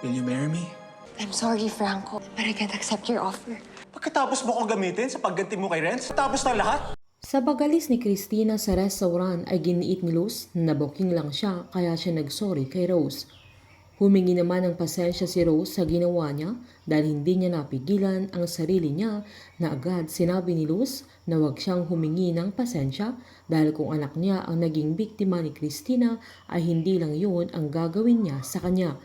Will you marry me? I'm sorry, Franco, but I can't accept your offer. Pagkatapos mo ko gamitin sa pagganti mo kay Renz, tapos na lahat? Sa pag-alis ni Christina sa restaurant ay giniit ni Luz na nabuking lang siya kaya siya nagsorry kay Rose. Humingi naman ng pasensya si Rose sa ginawa niya dahil hindi niya napigilan ang sarili niya na agad sinabi ni Luz na huwag siyang humingi ng pasensya dahil kung anak niya ang naging biktima ni Christina ay hindi lang yun ang gagawin niya sa kanya.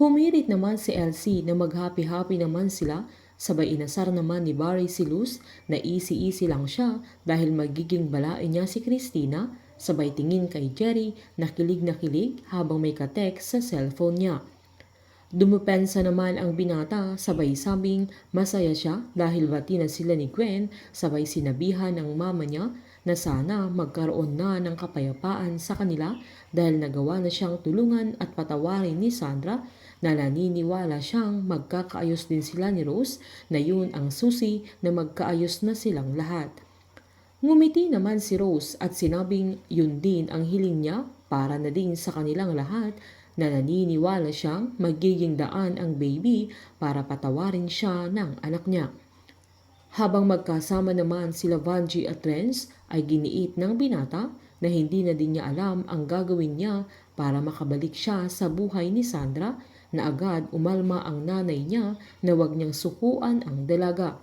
Humirit naman si Elsie na mag-happy-happy naman sila, sabay inasar naman ni Barry si Luz na easy-easy lang siya dahil magiging balain niya si Christina, sabay tingin kay Jerry na kilig habang may ka-text sa cellphone niya. Dumupensa naman ang binata, sabay sabing masaya siya dahil bati na sila ni Gwen, sabay sinabihan ng mama niya na sana magkaroon na ng kapayapaan sa kanila dahil nagawa na siyang tulungan at patawarin ni Sandra na naniniwala siyang magkakaayos din sila ni Rose na yun ang susi na magkaayos na silang lahat. Ngumiti naman si Rose at sinabing yun din ang hiling niya para na din sa kanilang lahat na naniniwala siyang magiging daan ang baby para patawarin siya ng anak niya. Habang magkasama naman sila Vanjie at Renz ay giniit ng binata na hindi na din niya alam ang gagawin niya para makabalik siya sa buhay ni Sandra na agad umalma ang nanay niya na wag niyang sukuan ang dalaga.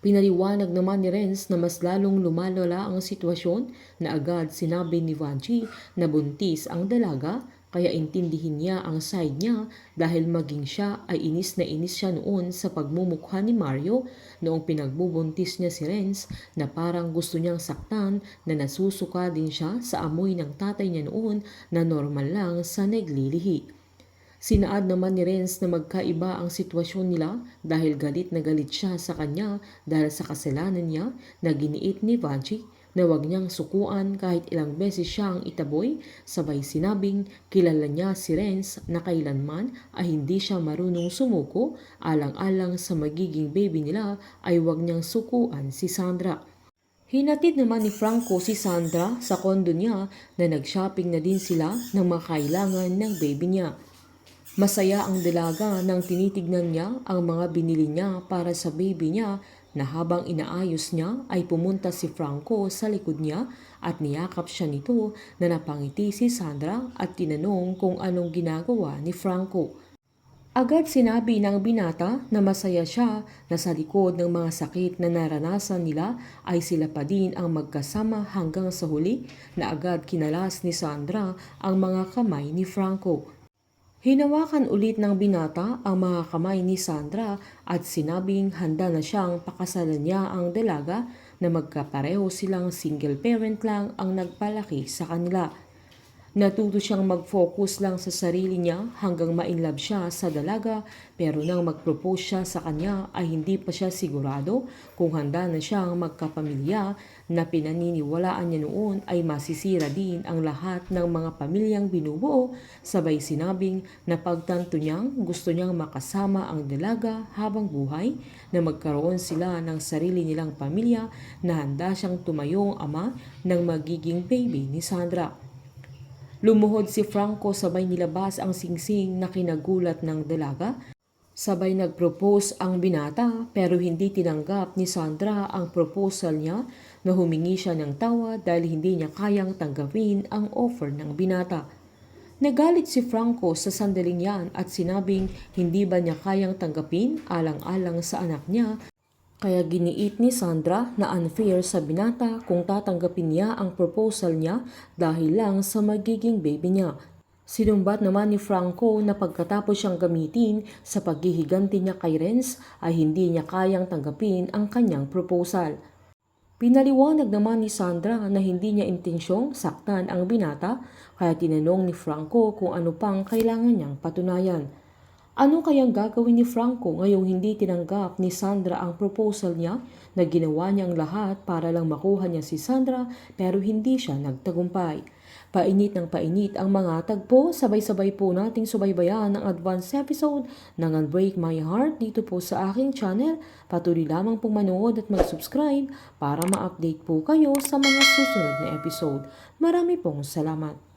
Pinaliwanag naman ni Renz na mas lalong lumalala ang sitwasyon na agad sinabi ni Vanjie na buntis ang dalaga kaya intindihin niya ang side niya dahil maging siya ay inis na inis siya noon sa pagmumukha ni Mario noong pinagbubuntis niya si Renz na parang gusto niyang saktan na nasusuka din siya sa amoy ng tatay niya noon na normal lang sa naglilihi. Sinaad naman ni Renz na magkaiba ang sitwasyon nila dahil galit na galit siya sa kanya dahil sa kasalanan niya na giniit ni Vanjie na wag niyang sukuan kahit ilang beses siyang itaboy, sabay sinabing kilala niya si Renz na kailanman ay hindi siya marunong sumuko, alang-alang sa magiging baby nila ay wag niyang sukuan si Sandra. Hinatid naman ni Franco si Sandra sa kondo niya na nag-shopping na din sila ng mga kailangan ng baby niya. Masaya ang dalaga nang tinitignan niya ang mga binili niya para sa baby niya na habang inaayos niya ay pumunta si Franco sa likod niya at niyakap siya nito na napangiti si Sandra at tinanong kung anong ginagawa ni Franco. Agad sinabi ng binata na masaya siya na sa likod ng mga sakit na naranasan nila ay sila pa din ang magkasama hanggang sa huli na agad kinalas ni Sandra ang mga kamay ni Franco. Hinawakan ulit ng binata ang mga kamay ni Sandra at sinabing handa na siyang pakasalan niya ang dalaga na magkapareho silang single parent lang ang nagpalaki sa kanila. Natuto siyang mag-focus lang sa sarili niya hanggang ma-inlove siya sa dalaga pero nang mag-propose siya sa kanya ay hindi pa siya sigurado kung handa na siyang magkapamilya na pinaniniwalaan niya noon ay masisira din ang lahat ng mga pamilyang binubuo, sabay sinabing na pagtanto niyang gusto niyang makasama ang dalaga habang buhay na magkaroon sila ng sarili nilang pamilya na handa siyang tumayong ama ng magiging baby ni Sandra. Lumuhod si Franco sabay nilabas ang singsing na kinagulat ng dalaga. Sabay nag-propose ang binata pero hindi tinanggap ni Sandra ang proposal niya na humingi siya ng tawa dahil hindi niya kayang tanggapin ang offer ng binata. Nagalit si Franco sa sandaling yan at sinabing hindi ba niya kayang tanggapin alang-alang sa anak niya. Kaya giniit ni Sandra na unfair sa binata kung tatanggapin niya ang proposal niya dahil lang sa magiging baby niya. Sinumbat naman ni Franco na pagkatapos siyang gamitin sa paghihiganti niya kay Renz ay hindi niya kayang tanggapin ang kanyang proposal. Pinaliwanag naman ni Sandra na hindi niya intensyong saktan ang binata kaya tinanong ni Franco kung ano pang kailangan niyang patunayan. Ano kayang gagawin ni Franco ngayong hindi tinanggap ni Sandra ang proposal niya na ginawa niyang lahat para lang makuha niya si Sandra pero hindi siya nagtagumpay? Painit ng painit ang mga tagpo, sabay-sabay po nating subaybayan ang advance episode ng Unbreak My Heart dito po sa aking channel. Patuloy lamang pong manood at mag-subscribe para ma-update po kayo sa mga susunod na episode. Marami pong salamat.